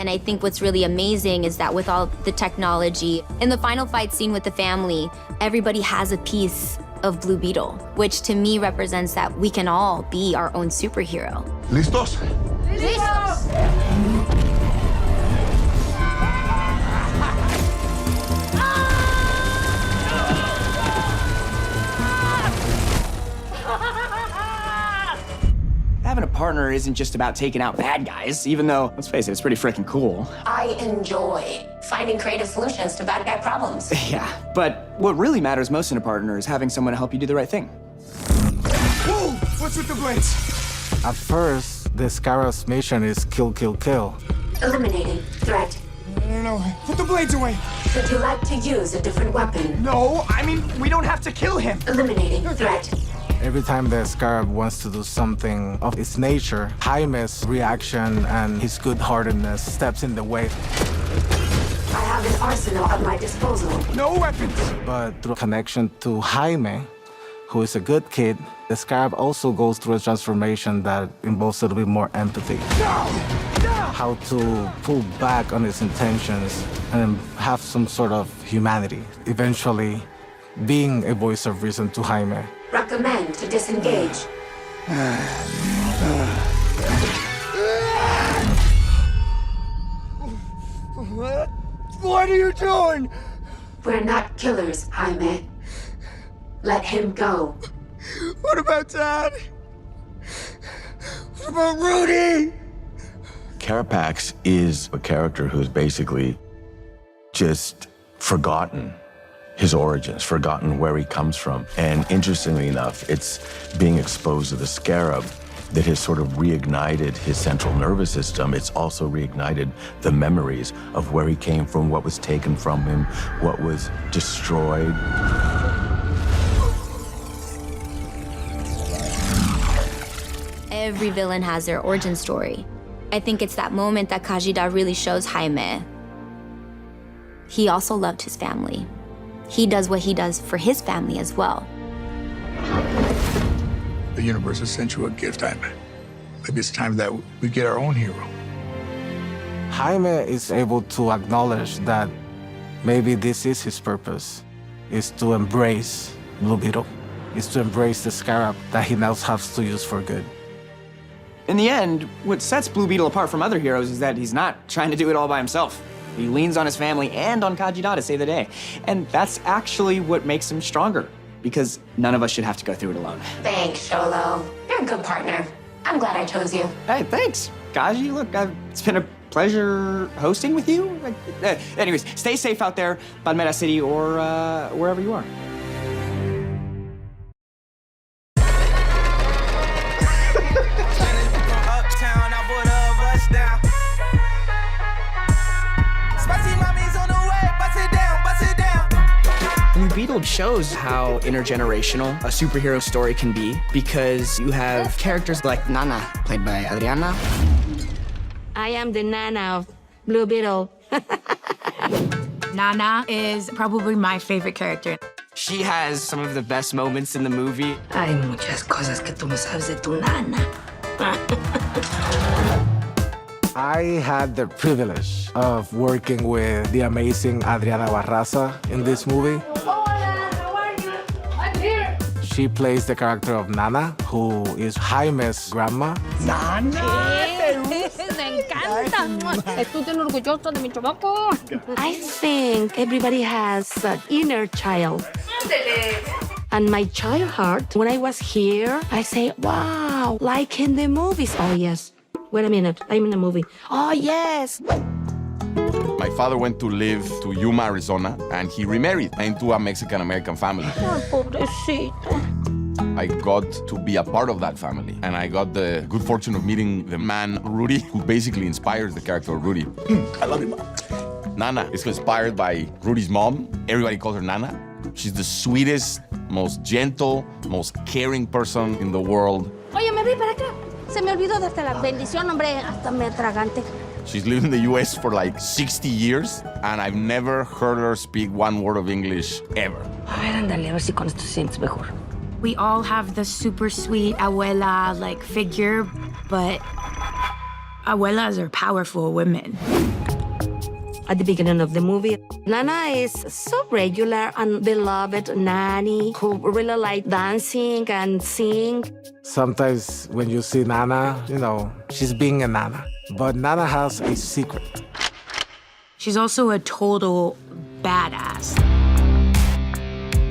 G: And I think what's really amazing is that with all the technology, in the final fight scene with the family, everybody has a piece of Blue Beetle, which to me represents that we can all be our own superhero.
K: ¿Listos?
G: ¡Listos!
V: Having a partner isn't just about taking out bad guys, even though, let's face it, it's pretty freaking cool.
E: I enjoy finding creative solutions to bad guy problems.
V: Yeah, but what really matters most in a partner is having someone to help you do the right thing.
R: Whoa! What's with the blades?
D: At first, the Scarab's mission is kill, kill, kill.
E: Eliminating threat.
R: No. Put the blades away.
E: Would you like to use a different weapon?
R: No, I mean, we don't have to kill him.
E: Eliminating threat.
D: Every time the scarab wants to do something of its nature, Jaime's reaction and his good-heartedness steps in the way.
Q: I have an arsenal at my disposal.
A: No weapons!
D: But through connection to Jaime, who is a good kid, the scarab also goes through a transformation that involves a little bit more empathy.
A: No!
D: How to pull back on its intentions and have some sort of humanity, eventually being a voice of reason to Jaime.
Q: Recommend to disengage.
A: What are you doing?
Q: We're not killers, Jaime. Let him go.
A: What about Dad? What about Rudy?
F: Carapax is a character who's basically just forgotten his origins, forgotten where he comes from. And interestingly enough, it's being exposed to the scarab that has sort of reignited his central nervous system. It's also reignited the memories of where he came from, what was taken from him, what was destroyed.
G: Every villain has their origin story. I think it's that moment that Kajida really shows Jaime. He also loved his family. He does what he does for his family as well.
K: The universe has sent you a gift, Jaime. Maybe it's time that we get our own hero.
D: Jaime is able to acknowledge that maybe this is his purpose, is to embrace Blue Beetle, is to embrace the scarab that he now has to use for good.
V: In the end, what sets Blue Beetle apart from other heroes is that he's not trying to do it all by himself. He leans on his family and on Kajida to save the day. And that's actually what makes him stronger, because none of us should have to go through it alone.
Q: Thanks, Sholo. You're a good partner. I'm glad I chose you.
V: Hey, thanks, Kaji. Look, it's been a pleasure hosting with you. Anyways, stay safe out there, Palmera City, or wherever you are. Blue Beetle shows how intergenerational a superhero story can be, because you have characters like Nana, played by Adriana.
Q: I am the Nana of Blue Beetle.
E: Nana is probably my favorite character.
V: She has some of the best moments in the movie.
Q: Hay muchas cosas que tú no sabes de tu Nana.
D: I had the privilege of working with the amazing Adriana Barraza in this movie.
Q: Hola, how are you? I'm here.
D: She plays the character of Nana, who is Jaime's grandma.
Q: Nana. Me encanta. Estoy tan orgulloso de mi chamaco. I think everybody has an inner child. And my child heart, when I was here, I say, wow, like in the movies. Oh, yes. Wait a minute, I'm in a movie. Oh, yes.
I: My father went to live to Yuma, Arizona, and he remarried into a Mexican-American family.
Q: Ay, pobrecito.
I: I got to be a part of that family, and I got the good fortune of meeting the man, Rudy, who basically inspires the character of Rudy.
K: I love you, Mom.
I: Nana is inspired by Rudy's mom. Everybody calls her Nana. She's the sweetest, most gentle, most caring person in the world.
Q: Oye, me vi para acá. Se me olvidó darte la bendición, hombre. Hasta me atragante.
I: She's lived in the US for like 60 years, and I've never heard her speak one word of English ever.
Q: A ver, ándale, a ver si con esto sientes mejor.
E: We all have the super sweet abuela like figure, but abuelas are powerful women.
Q: At the beginning of the movie, Nana is so regular and beloved nanny who really like dancing and sing.
D: Sometimes when you see Nana, you know, she's being a Nana. But Nana has a secret.
E: She's also a total badass.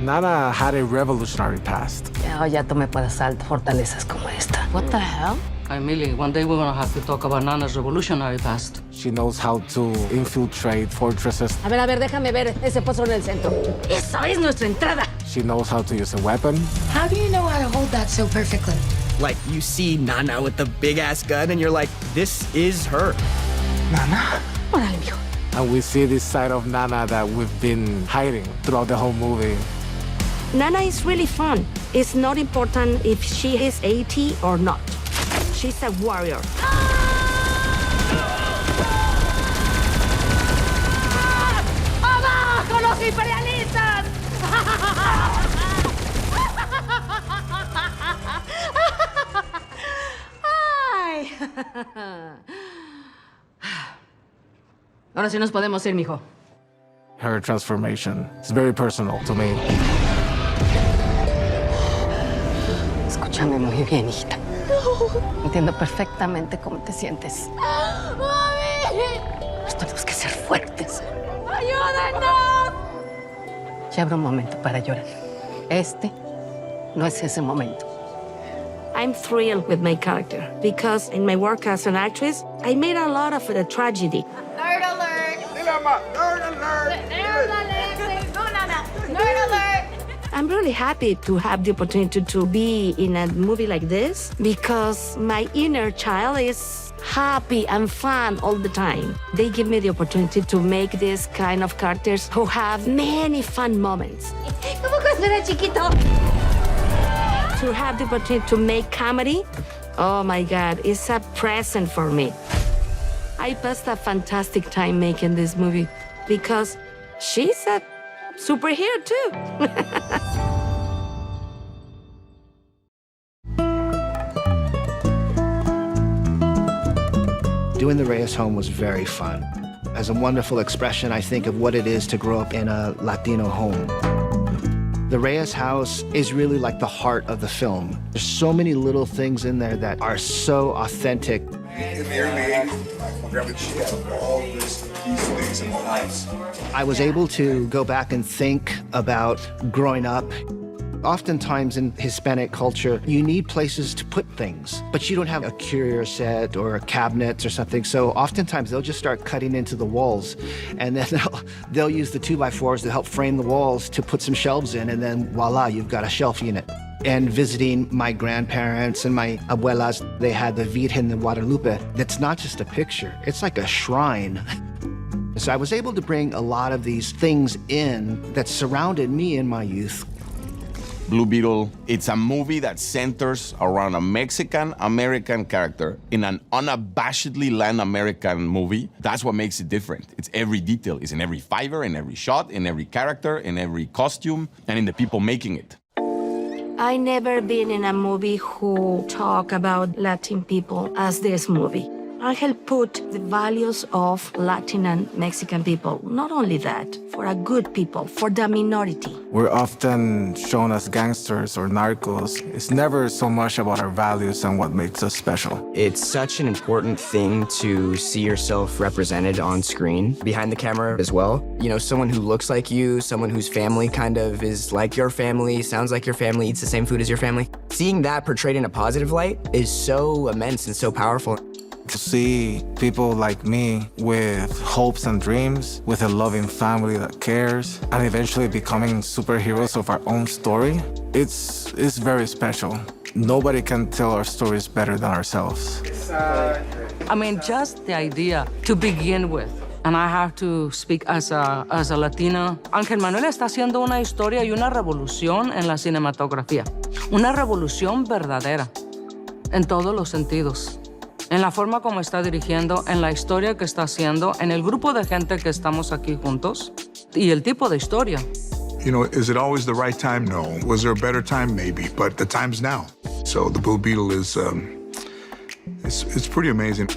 D: Nana had a revolutionary past.
Q: Oh, ya tomé para asalto fortalezas como esta. What the hell?
O: Emily, one day we're gonna have to talk about Nana's revolutionary past.
D: She knows how to infiltrate fortresses.
Q: A ver, déjame ver ese pozo en el centro. Esa es nuestra entrada.
D: She knows how to use a weapon.
S: How do you know how to hold that so perfectly?
V: Like, you see Nana with the big-ass gun, and you're like, this is her.
D: Nana?
Q: Órale, mijo.
D: And we see this side of Nana that we've been hiding throughout the whole movie.
Q: Nana is really fun. It's not important if she is 80 or not. She's a warrior.
S: ¡Abajo los imperialistas!
Q: Ay.
O: Ahora sí nos podemos ir, mijo.
D: Her transformation is very personal to me.
O: Escúchame muy bien, hijita. Entiendo perfectamente cómo te sientes. Pues tenemos que ser fuertes.
S: ¡Ayúdenos!
O: Ya habrá un momento para llorar. Este no es ese momento.
Q: I'm thrilled with my character because in my work as an actress, I made a lot of the tragedy.
S: Nerd alert! Nerd alert! Nerd alert! Nerd alert!
Q: I'm really happy to have the opportunity to be in a movie like this because my inner child is happy and fun all the time. They give me the opportunity to make this kind of characters who have many fun moments.
S: ¿Cómo cuando era chiquito?
Q: To have the opportunity to make comedy, oh my God, it's a present for me. I passed a fantastic time making this movie because she's a superhero too.
J: Doing the Reyes home was very fun. As a wonderful expression, I think, of what it is to grow up in a Latino home. The Reyes house is really like the heart of the film. There's so many little things in there that are so authentic.
K: In the early 80s, my grandma, she had all these things in the house.
J: I was able to go back and think about growing up. Oftentimes in Hispanic culture, you need places to put things, but you don't have a curio set or a cabinet or something. So oftentimes they'll just start cutting into the walls, and then they'll use the 2x4s to help frame the walls to put some shelves in, and then voila, you've got a shelf unit. And visiting my grandparents and my abuelas, they had the Virgen de Guadalupe. That's not just a picture, it's like a shrine. So I was able to bring a lot of these things in that surrounded me in my youth.
I: Blue Beetle, it's a movie that centers around a Mexican-American character in an unabashedly Latin-American movie. That's what makes it different. It's every detail. It's in every fiber, in every shot, in every character, in every costume, and in the people making it.
Q: I never been in a movie who talk about Latin people as this movie. Angel put the values of Latin and Mexican people. Not only that, for a good people, for the minority.
D: We're often shown as gangsters or narcos. It's never so much about our values and what makes us special.
M: It's such an important thing to see yourself represented on screen, behind the camera as well. You know, someone who looks like you, someone whose family kind of is like your family, sounds like your family, eats the same food as your family. Seeing that portrayed in a positive light is so immense and so powerful.
D: To see people like me with hopes and dreams, with a loving family that cares, and eventually becoming superheroes of our own story, it's very special. Nobody can tell our stories better than ourselves.
O: I mean, just the idea to begin with. And I have to speak as a Latina. Ángel Manuel está haciendo una historia y una revolución en la cinematografía. Una revolución verdadera, en todos los sentidos. En la forma como está dirigiendo, en la historia que está haciendo, en el grupo de gente que estamos aquí juntos y el tipo de historia.
K: You know, is it always the right time? No. Was there a better time? Maybe, but the time's now. So the Blue Beetle is, it's pretty amazing.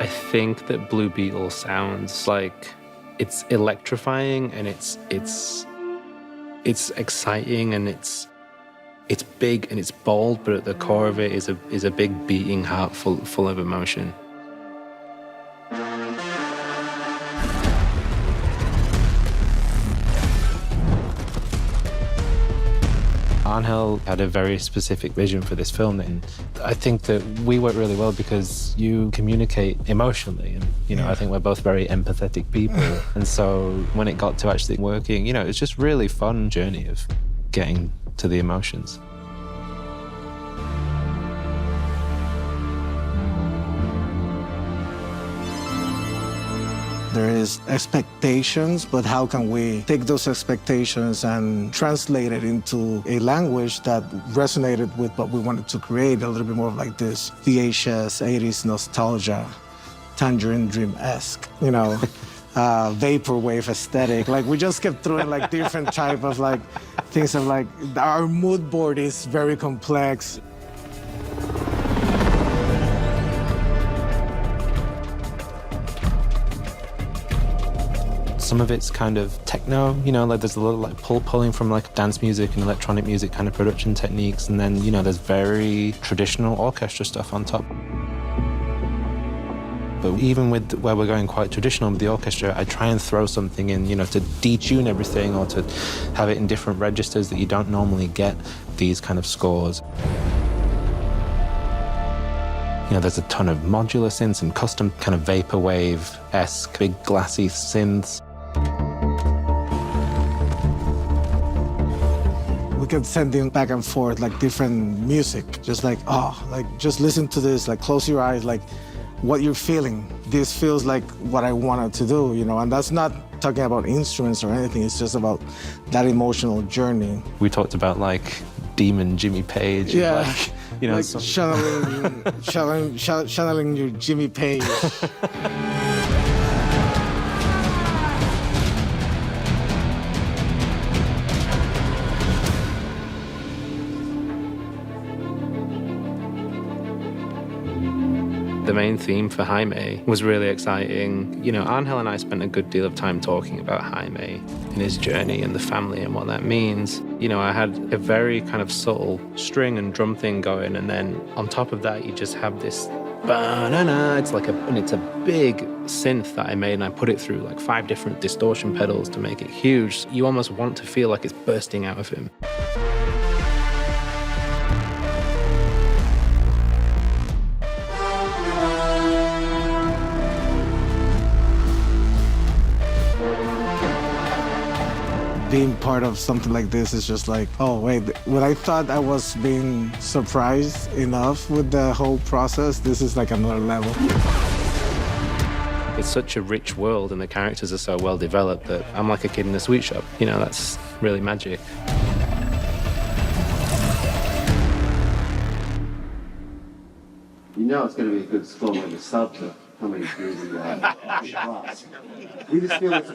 T: I think that Blue Beetle sounds like it's electrifying and it's exciting and it's big and it's bold, but at the core of it is a big beating heart full of emotion. Angel had a very specific vision for this film, and I think that we work really well because you communicate emotionally, and you know, I think we're both very empathetic people, and so when it got to actually working, you know, it's just really fun journey of getting to the emotions.
D: There is expectations, but how can we take those expectations and translate it into a language that resonated with what we wanted to create, a little bit more of like this VHS 80s nostalgia, Tangerine Dream-esque, you know, vaporwave aesthetic. Like, we just kept throwing like different type of like things of like, our mood board is very complex.
T: Some of it's kind of techno, you know, like there's a lot of like pulling from like dance music and electronic music kind of production techniques, and then, you know, there's very traditional orchestra stuff on top. But even with where we're going quite traditional with the orchestra, I try and throw something in, you know, to detune everything or to have it in different registers that you don't normally get these kind of scores. You know, there's a ton of modular synths and custom kind of vaporwave-esque, big glassy synths.
D: We kept sending back and forth like different music, just like, oh, like just listen to this, like close your eyes, like what you're feeling. This feels like what I wanted to do, you know, and that's not talking about instruments or anything, it's just about that emotional journey.
T: We talked about like demon Jimmy Page.
D: Yeah,
T: and, like, you know,
D: like channeling your Jimmy Page.
T: The main theme for Jaime was really exciting. You know, Angel and I spent a good deal of time talking about Jaime and his journey and the family and what that means. You know, I had a very kind of subtle string and drum thing going, and then on top of that, you just have this ba-na-na. It's like it's a big synth that I made, and I put it through like 5 different distortion pedals to make it huge. You almost want to feel like it's bursting out of him.
D: Being part of something like this is just like, oh wait, when I thought I was being surprised enough with the whole process, this is like another level.
T: It's such a rich world and the characters are so well developed that I'm like a kid in a sweet shop. You know, that's really magic.
B: You know it's going to be a good score when the sub to how many views you have. We just feel it's